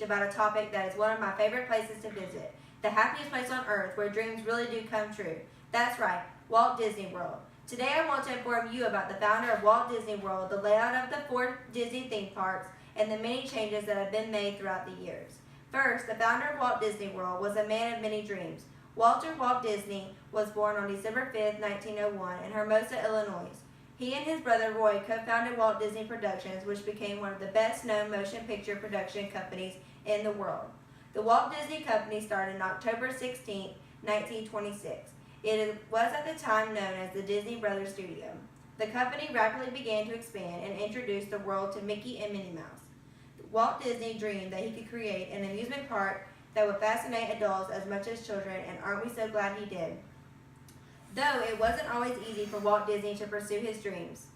teach about a topic that is one of my favorite places to visit, the happiest place on earth where dreams really do come true. That's right, Walt Disney World. Today I want to inform you about the founder of Walt Disney World, the layout of the 4 Disney theme parks, and the many changes that have been made throughout the years. First, the founder of Walt Disney World was a man of many dreams. Walter Walt Disney was born on December 5, 1901 in Hermosa, Illinois. He and his brother Roy co-founded Walt Disney Productions, which became one of the best-known motion picture production companies in the world. The Walt Disney Company started on October 16, 1926. It was at the time known as the Disney Brothers Studio. The company rapidly began to expand and introduce the world to Mickey and Minnie Mouse. Walt Disney dreamed that he could create an amusement park that would fascinate adults as much as children, and aren't we so glad he did? Though it wasn't always easy for Walt Disney to pursue his dreams.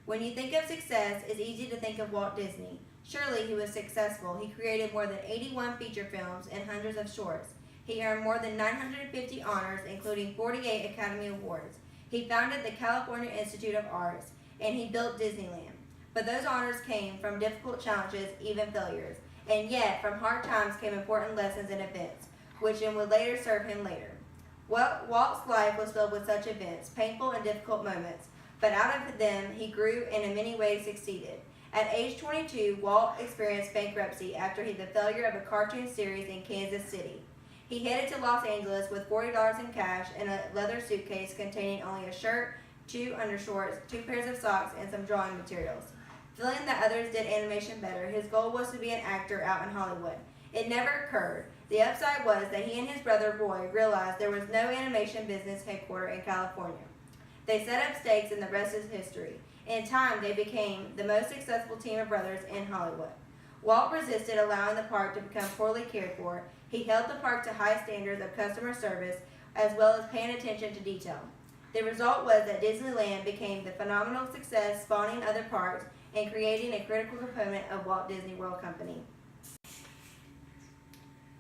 When you think of success, it's easy to think of Walt Disney. Surely he was successful. He created more than 81 feature films and hundreds of shorts. He earned more than 950 honors, including 48 Academy Awards. He founded the California Institute of Arts, and he built Disneyland. But those honors came from difficult challenges, even failures. And yet, from hard times came important lessons and events, which would later serve him later. Walt's life was filled with such events, painful and difficult moments, but out of them he grew and in many ways succeeded. At age 22, Walt experienced bankruptcy after the failure of a cartoon series in Kansas City. He headed to Los Angeles with $40 in cash and a leather suitcase containing only a shirt, 2 undershorts, 2 pairs of socks, and some drawing materials. Feeling that others did animation better, his goal was to be an actor out in Hollywood. It never occurred. The upside was that he and his brother Roy realized there was no animation business headquartered in California. They set up stakes and the rest is history. In time, they became the most successful team of brothers in Hollywood. Walt resisted allowing the park to become poorly cared for. He held the park to high standards of customer service as well as paying attention to detail. The result was that Disneyland became the phenomenal success, spawning other parks and creating a critical component of Walt Disney World Company.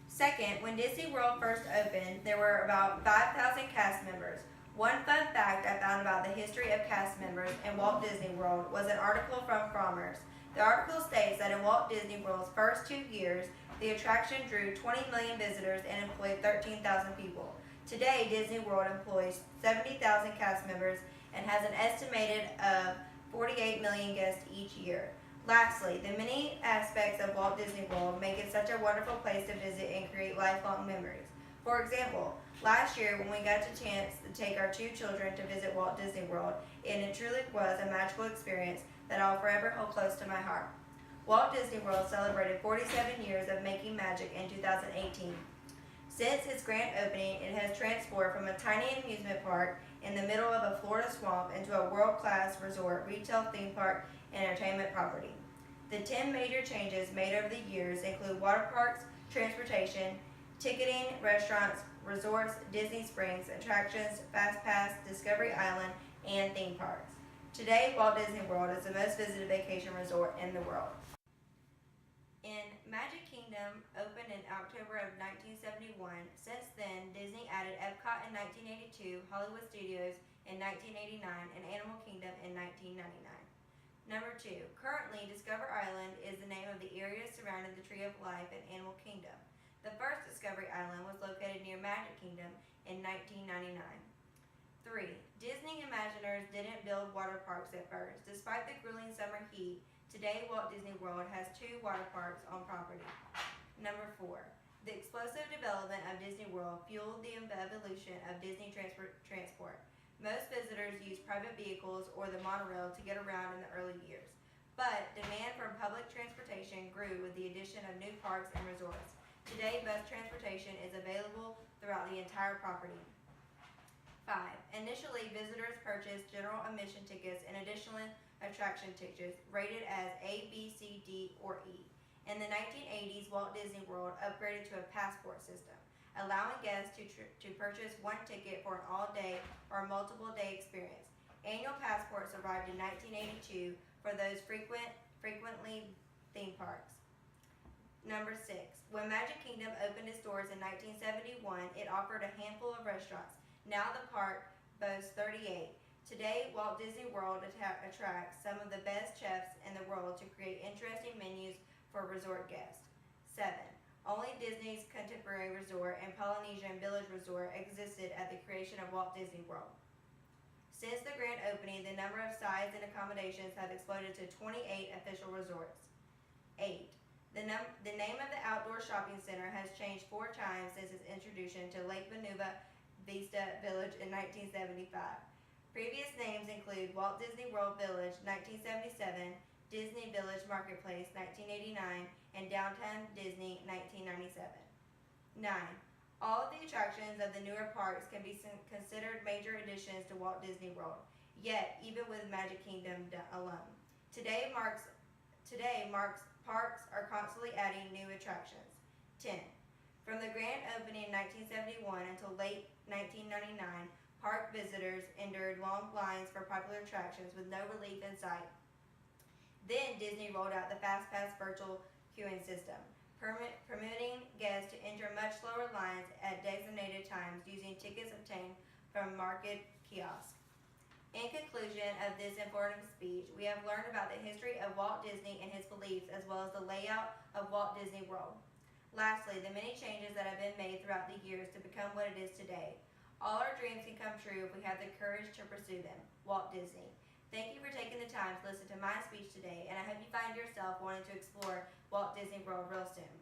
Second, when Disney World first opened, there were about 5,000 cast members. One fun fact I found about the history of cast members in Walt Disney World was an article from Frommer's. The article states that in Walt Disney World's first 2 years, the attraction drew 20 million visitors and employed 13,000 people. Today, Disney World employs 70,000 cast members and has an estimated of 48 million guests each year. Lastly, the many aspects of Walt Disney World make it such a wonderful place to visit and create lifelong memories. For example, last year when we got the chance to take our 2 children to visit Walt Disney World, and it truly was a magical experience that I'll forever hold close to my heart. Walt Disney World celebrated 47 years of making magic in 2018. Since its grand opening, it has transformed from a tiny amusement park in the middle of a Florida swamp into a world-class resort, retail theme park, and entertainment property. The 10 major changes made over the years include water parks, transportation, ticketing, restaurants, resorts, Disney Springs, attractions, Fast Pass, Discovery Island, and theme parks. Today, Walt Disney World is the most visited vacation resort in the world. In Magic Kingdom opened in October of 1971. Since then, Disney added Epcot in 1982, Hollywood Studios in 1989, and Animal Kingdom in 1999. Number 2. Currently, Discover Island is the name of the area surrounding the Tree of Life in Animal Kingdom. The first Discovery Island was located near Magic Kingdom in 1999. 3. Disney Imagineers didn't build water parks at first. Despite the grueling summer heat, today Walt Disney World has 2 water parks on property. Number 4. The explosive development of Disney World fueled the evolution of Disney transport. Most visitors use private vehicles or the monorail to get around in the early years. But demand for public transportation grew with the addition of new parks and resorts. Today, bus transportation is available throughout the entire property. 5. Initially, visitors purchased general admission tickets and additional attraction tickets rated as A, B, C, D, or E. In the 1980s, Walt Disney World upgraded to a passport system, allowing guests to purchase one ticket for an all-day or multiple-day experience. Annual passports arrived in 1982 for those frequently theme parks. Number 6. When Magic Kingdom opened its doors in 1971, it offered a handful of restaurants. Now the park boasts 38. Today, Walt Disney World attracts some of the best chefs in the world to create interesting menus for resort guests. 7. Only Disney's Contemporary Resort and Polynesian Village Resort existed at the creation of Walt Disney World. Since the grand opening, the number of sites and accommodations have exploded to 28 official resorts. 8. The name of the outdoor shopping center has changed 4 times since its introduction to Lake Buena Vista Village in 1975. Previous names include Walt Disney World Village, 1977, Disney Village Marketplace, 1989, and Downtown Disney, 1997. 9. All of the attractions of the newer parks can be considered major additions to Walt Disney World, yet even with Magic Kingdom alone. Today parks are constantly adding new attractions. 10. From the grand opening in 1971 until late 1999, park visitors endured long lines for popular attractions with no relief in sight. Then Disney rolled out the FastPass virtual queuing system, permitting guests to enter much slower lines at designated times using tickets obtained from market kiosks. In conclusion of this informative speech, we have learned about the history of Walt Disney and his beliefs, as well as the layout of Walt Disney World. Lastly, the many changes that have been made throughout the years to become what it is today. All our dreams can come true if we have the courage to pursue them. Walt Disney. Thank you for taking the time to listen to my speech today, and I hope you find yourself wanting to explore Walt Disney World real soon.